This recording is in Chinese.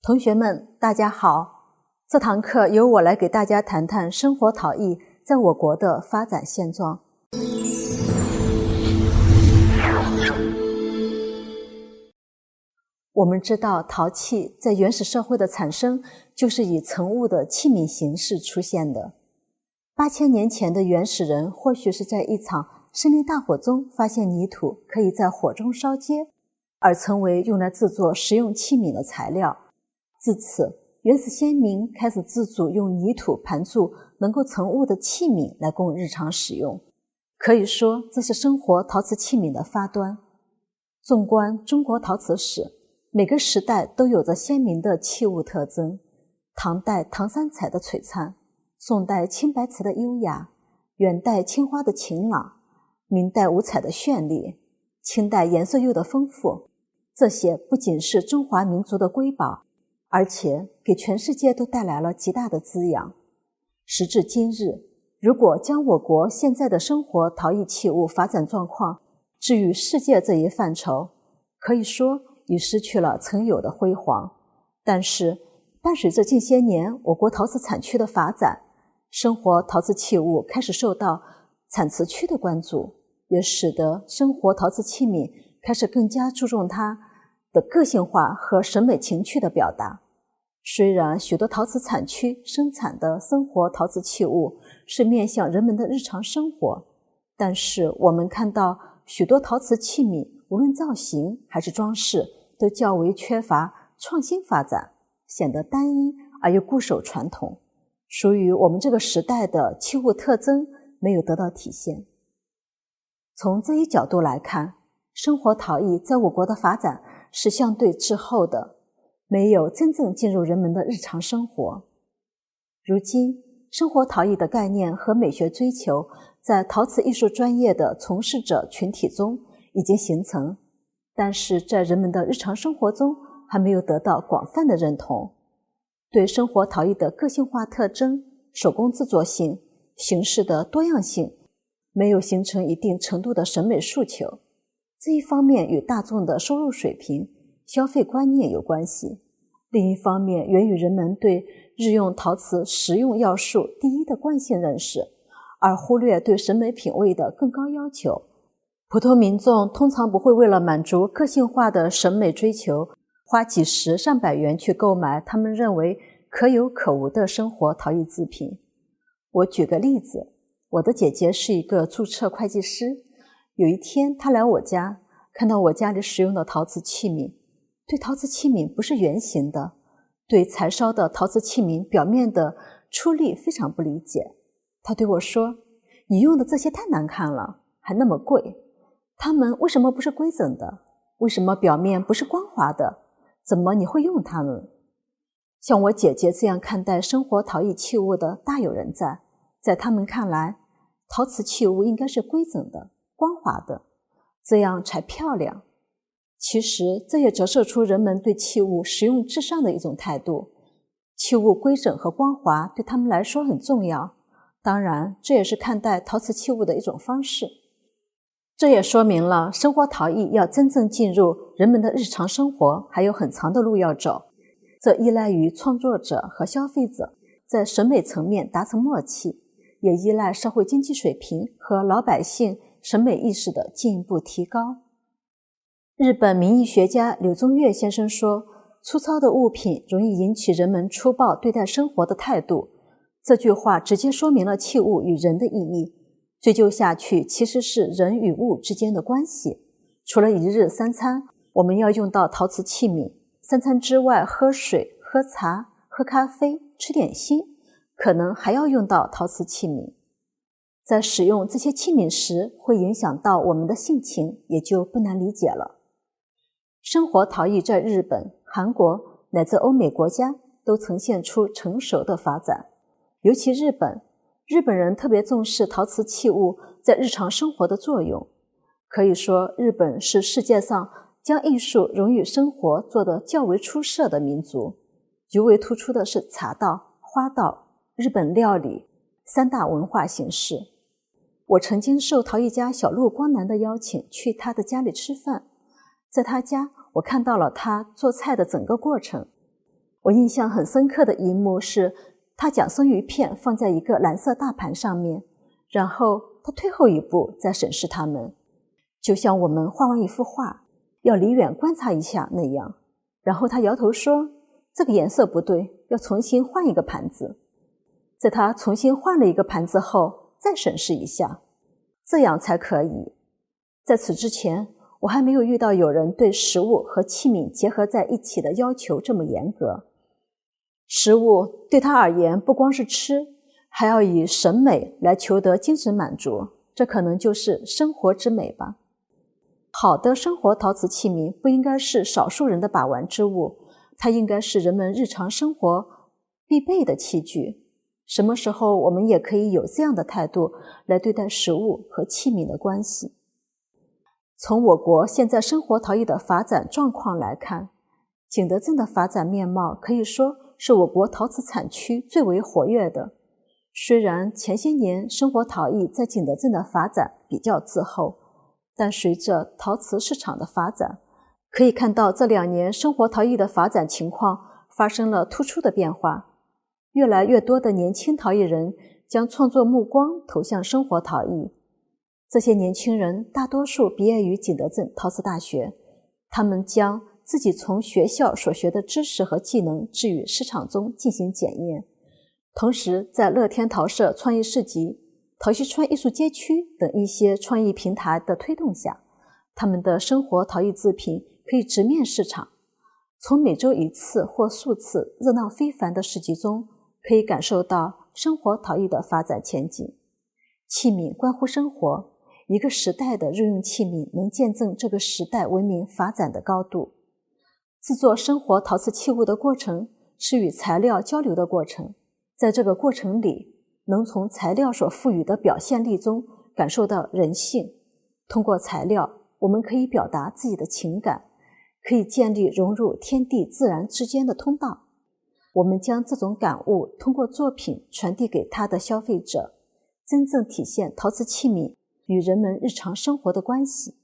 同学们，大家好！这堂课由我来给大家谈谈生活陶艺在我国的发展现状。我们知道，陶器在原始社会的产生就是以盛物的器皿形式出现的。8000年前的原始人或许是在一场森林大火中发现泥土可以在火中烧结，而成为用来制作食用器皿的材料。自此，原始先民开始自主用泥土盘筑能够盛物的器皿来供日常使用。可以说，这是生活陶瓷器皿的发端。纵观中国陶瓷史，每个时代都有着鲜明的器物特征。唐代唐三彩的璀璨，宋代青白瓷的优雅，元代青花的晴朗，明代五彩的绚丽，清代颜色釉的丰富。这些不仅是中华民族的瑰宝，而且给全世界都带来了极大的滋养。时至今日，如果将我国现在的生活陶艺器物发展状况置于世界这一范畴，可以说已失去了曾有的辉煌。但是，伴随着近些年我国陶瓷产区的发展，生活陶瓷器物开始受到产瓷区的关注，也使得生活陶瓷器皿开始更加注重它的个性化和审美情趣的表达。虽然许多陶瓷产区生产的生活陶瓷器物是面向人们的日常生活，但是我们看到许多陶瓷器皿无论造型还是装饰都较为缺乏创新发展，显得单一而又固守传统，属于我们这个时代的器物特征没有得到体现。从这一角度来看，生活陶艺在我国的发展是相对滞后的，没有真正进入人们的日常生活。如今，生活陶艺的概念和美学追求在陶瓷艺术专业的从事者群体中已经形成，但是在人们的日常生活中还没有得到广泛的认同。对生活陶艺的个性化特征、手工制作性、形式的多样性没有形成一定程度的审美诉求。这一方面与大众的收入水平、消费观念有关系，另一方面源于人们对日用陶瓷实用要素第一的惯性认识，而忽略对审美品味的更高要求。普通民众通常不会为了满足个性化的审美追求，花几十上百元去购买他们认为可有可无的生活陶艺制品。我举个例子，我的姐姐是一个注册会计师，有一天她来我家，看到我家里使用的陶瓷器皿，对陶瓷器皿不是圆形的，对柴烧的陶瓷器皿表面的粗粒非常不理解。她对我说，你用的这些太难看了，还那么贵，它们为什么不是规整的？为什么表面不是光滑的？怎么你会用它们？像我姐姐这样看待生活陶艺器物的大有人在，在他们看来，陶瓷器物应该是规整的、光滑的，这样才漂亮。其实这也折射出人们对器物实用至上的一种态度。器物规整和光滑对他们来说很重要，当然这也是看待陶瓷器物的一种方式。这也说明了生活陶艺要真正进入人们的日常生活还有很长的路要走，这依赖于创作者和消费者在审美层面达成默契，也依赖社会经济水平和老百姓审美意识的进一步提高。日本民意学家柳宗悦先生说，粗糙的物品容易引起人们粗暴对待生活的态度。这句话直接说明了器物与人的意义，追究下去其实是人与物之间的关系。除了一日三餐我们要用到陶瓷器皿，三餐之外喝水、喝茶、喝咖啡、吃点心，可能还要用到陶瓷器皿。在使用这些器皿时会影响到我们的性情，也就不难理解了。生活陶艺在日本、韩国乃至欧美国家都呈现出成熟的发展，尤其日本人特别重视陶瓷器物在日常生活的作用。可以说，日本是世界上将艺术融于生活做得较为出色的民族。尤为突出的是茶道、花道、日本料理三大文化形式。我曾经受陶艺家小鹿光南的邀请去他的家里吃饭，在他家我看到了他做菜的整个过程。我印象很深刻的一幕是，他将生鱼片放在一个蓝色大盘上面，然后他退后一步再审视它们，就像我们画完一幅画要离远观察一下那样。然后他摇头说，这个颜色不对，要重新换一个盘子。在他重新换了一个盘子后，再审视一下，这样才可以。在此之前，我还没有遇到有人对食物和器皿结合在一起的要求这么严格。食物对他而言不光是吃，还要以审美来求得精神满足，这可能就是生活之美吧。好的生活陶瓷器皿不应该是少数人的把玩之物，它应该是人们日常生活必备的器具。什么时候我们也可以有这样的态度来对待食物和器皿的关系。从我国现在生活陶艺的发展状况来看，景德镇的发展面貌可以说是我国陶瓷产区最为活跃的。虽然前些年生活陶艺在景德镇的发展比较滞后，但随着陶瓷市场的发展，可以看到这2年生活陶艺的发展情况发生了突出的变化。越来越多的年轻陶艺人将创作目光投向生活陶艺。这些年轻人大多数毕业于景德镇陶瓷大学，他们将自己从学校所学的知识和技能置于市场中进行检验。同时，在乐天陶社创意市集、陶溪川艺术街区等一些创意平台的推动下，他们的生活陶艺制品可以直面市场。从每周1次或数次热闹非凡的市集中，可以感受到生活陶艺的发展前景。器皿关乎生活，一个时代的日用器皿能见证这个时代文明发展的高度。制作生活陶瓷器物的过程是与材料交流的过程，在这个过程里，能从材料所赋予的表现力中感受到人性。通过材料，我们可以表达自己的情感，可以建立融入天地自然之间的通道。我们将这种感悟通过作品传递给他的消费者，真正体现陶瓷器皿与人们日常生活的关系。